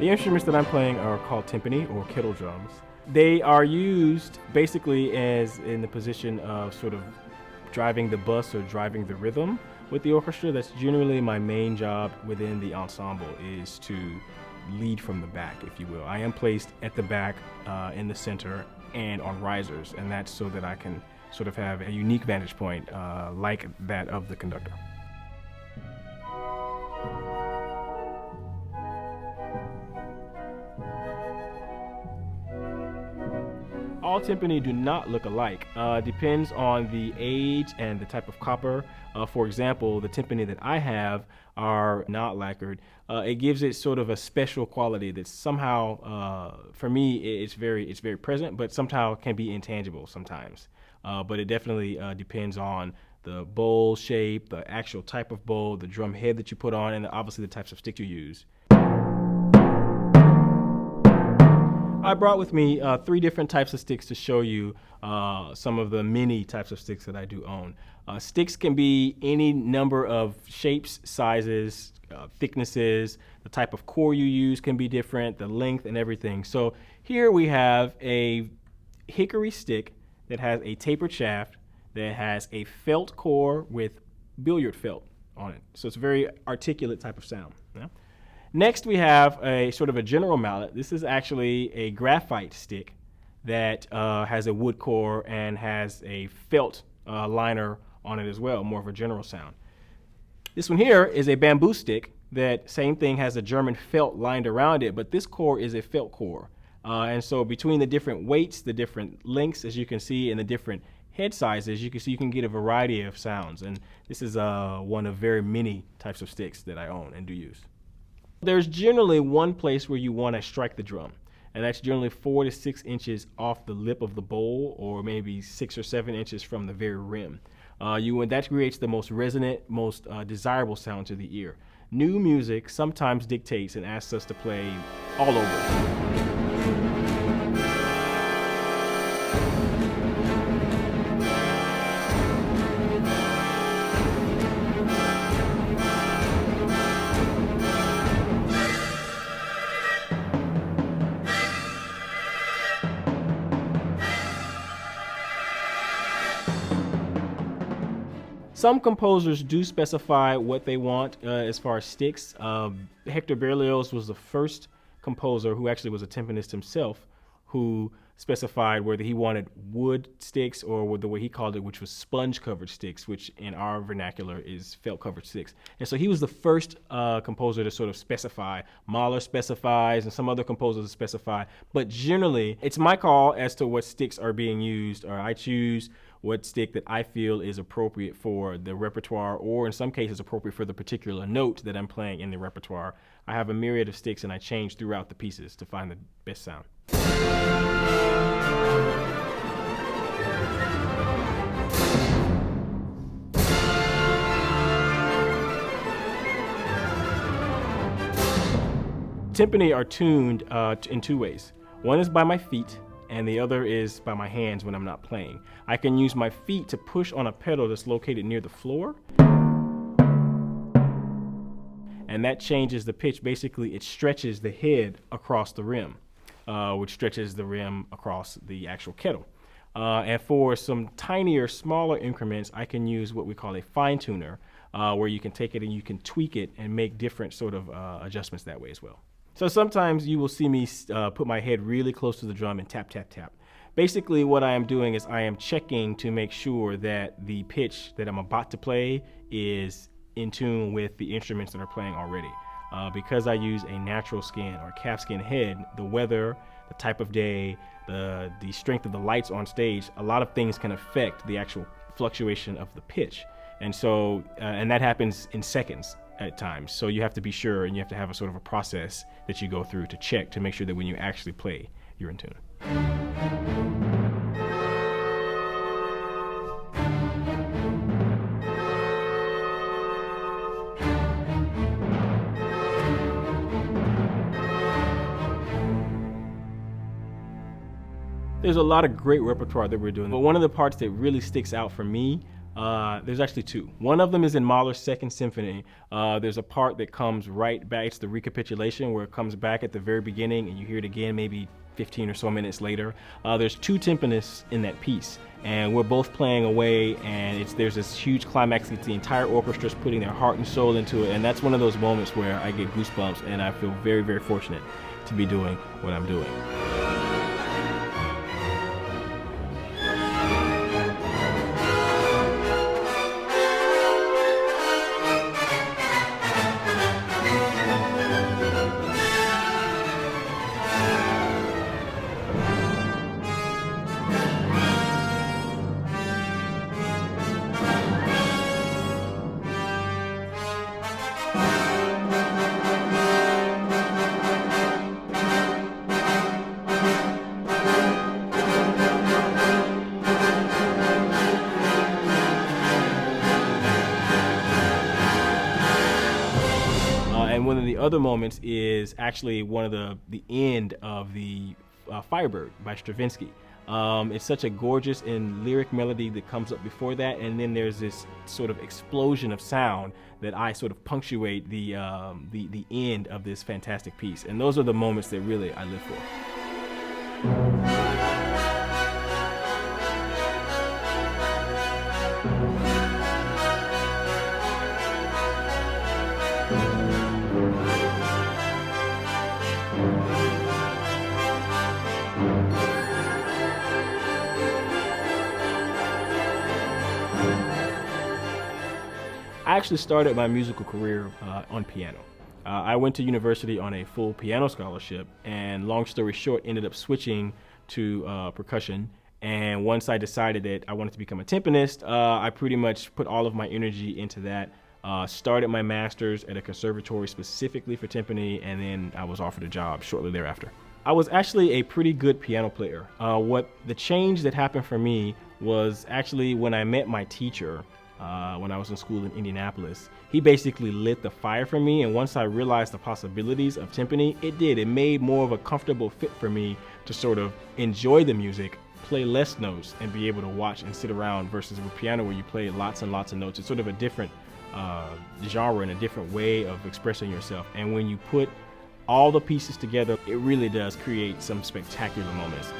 The instruments that I'm playing are called timpani or kettle drums. They are used basically as in the position of sort of driving the bus or driving the rhythm with the orchestra. That's generally my main job within the ensemble, is to lead from the back, if you will. I am placed at the back, in the center, and on risers, and that's so that I can sort of have a unique vantage point like that of the conductor. All timpani do not look alike. Depends on the age and the type of copper. For example, the timpani that I have are not lacquered. It gives it sort of a special quality that somehow, for me, it's very present, but somehow can be intangible sometimes. But it definitely depends on the bowl shape, the actual type of bowl, the drum head that you put on, and obviously the types of sticks you use. I brought with me 3 different types of sticks to show you some of the many types of sticks that I do own. Sticks can be any number of shapes, sizes, thicknesses. The type of core you use can be different, the length and everything. So here we have a hickory stick that has a tapered shaft, that has a felt core with billiard felt on it. So it's a very articulate type of sound. Yeah? Next, we have a sort of a general mallet. This is actually a graphite stick that has a wood core and has a felt liner on it as well, more of a general sound. This one here is a bamboo stick that same thing, has a German felt lined around it, but this core is a felt core. And so between the different weights, the different lengths, as you can see, and the different head sizes, you can see you can get a variety of sounds. And this is one of very many types of sticks that I own and do use. There's generally one place where you want to strike the drum, and that's generally 4 to 6 inches off the lip of the bowl, or maybe 6 or 7 inches from the very rim. That creates the most resonant, most desirable sound to the ear. New music sometimes dictates and asks us to play all over. Some composers do specify what they want as far as sticks. Hector Berlioz was the first composer who actually was a timpanist himself, who specified whether he wanted wood sticks or the way he called it, which was sponge-covered sticks, which in our vernacular is felt-covered sticks. And so he was the first composer to sort of specify. Mahler specifies, and some other composers specify. But generally, it's my call as to what sticks are being used, or I choose what stick that I feel is appropriate for the repertoire, or in some cases appropriate for the particular note that I'm playing in the repertoire. I have a myriad of sticks and I change throughout the pieces to find the best sound. Timpani are tuned in 2 ways. One is by my feet, and the other is by my hands when I'm not playing. I can use my feet to push on a pedal that's located near the floor, and that changes the pitch. Basically, it stretches the head across the rim, which stretches the rim across the actual kettle. And for some tinier, smaller increments, I can use what we call a fine tuner, where you can take it and you can tweak it and make different sort of adjustments that way as well. So sometimes you will see me put my head really close to the drum and tap, tap, tap. Basically what I am doing is I am checking to make sure that the pitch that I'm about to play is in tune with the instruments that are playing already. Because I use a natural skin or calfskin head, the weather, the type of day, the strength of the lights on stage, a lot of things can affect the actual fluctuation of the pitch. And so, and that happens in seconds at times. So you have to be sure, and you have to have a sort of a process that you go through to check to make sure that when you actually play, you're in tune. There's a lot of great repertoire that we're doing, but one of the parts that really sticks out for me There's actually two. One of them is in Mahler's Second Symphony. There's a part that comes right back. It's the recapitulation where it comes back at the very beginning and you hear it again maybe 15 or so minutes later. There's two timpanists in that piece, and we're both playing away, and there's this huge climax. It's the entire orchestra's putting their heart and soul into it, and that's one of those moments where I get goosebumps, and I feel very, very fortunate to be doing what I'm doing. And one of the other moments is actually one of the end of the Firebird by Stravinsky. It's such a gorgeous and lyric melody that comes up before that, and then there's this sort of explosion of sound that I sort of punctuate the end of this fantastic piece. And those are the moments that really I live for. I actually started my musical career on piano. I went to university on a full piano scholarship, and long story short, ended up switching to percussion. And once I decided that I wanted to become a timpanist, I pretty much put all of my energy into that. Started my master's at a conservatory specifically for timpani, and then I was offered a job shortly thereafter. I was actually a pretty good piano player. What the change that happened for me was actually when I met my teacher. When I was in school in Indianapolis, he basically lit the fire for me, and once I realized the possibilities of timpani, it made more of a comfortable fit for me to sort of enjoy the music, play less notes, and be able to watch and sit around, versus with piano where you play lots and lots of notes. It's sort of a different genre and a different way of expressing yourself, and when you put all the pieces together, it really does create some spectacular moments.